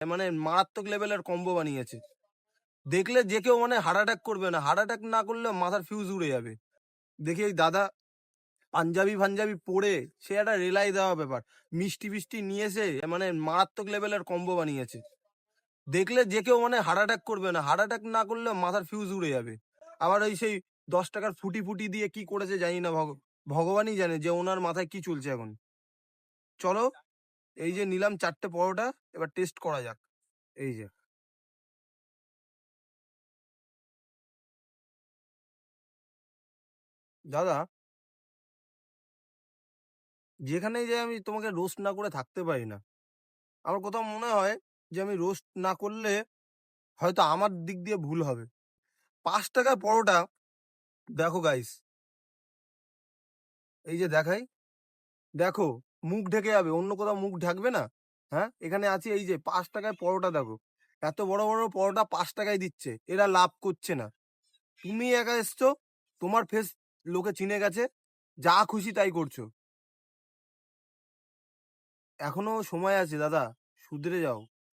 মানে মারাত্মক লেভেলের কম্বো বানিয়েছে। দেখলে যে কেউ মানে হার্ট অ্যাটাক করবে না। হার্ট অ্যাটাক না করলে মাথার ফিউজ উড়ে যাবে। দেখি এই দাদা পাঞ্জাবি পরে সে একটা রেলাই দেওয়া ব্যাপার। মিষ্টি নিয়ে এসে মানে মারাত্মক লেভেলের কম্বো বানিয়েছে। দেখলে যে কেউ মানে হার্ট অ্যাটাক করবে না। হার্ট অ্যাটাক না করলে মাথার ফিউজ উড়ে যাবে। আবার ওই সেই ১০ টাকার ফুটি দিয়ে কি করেছে জানি না, ভগবানই জানে যে ওনার মাথায় কি চলছে এখন। চলো, এই যে নিলাম ৪ টে পরোটা, এবার টেস্ট করা যাক। এই যে দাদা, যেখানেই যাই আমি তোমাকে রোস্ট না করে থাকতে পারি না। আমার কোথাও মনে হয় যে আমি রোস্ট না করলে হয়তো আমার দিক দিয়ে ভুল হবে। ৫ টাকার পরোটা, দেখো গাইস, এই যে দেখাই, দেখো, মুখ ঢেকে যাবে, অন্য কোথাও মুখ ঢাকবে না। হ্যাঁ, এখানে আছি, এই যে ৫ টাকায় পরোটা দেখো। এত বড় পরোটা ৫ টাকায় দিচ্ছে, এরা লাভ করছে না। তুমি একা এসছো, তোমার ফেস লোকে চিনে গেছে, যা খুশি তাই করছো। এখনো সময় আছে দাদা, শুধরে যাও।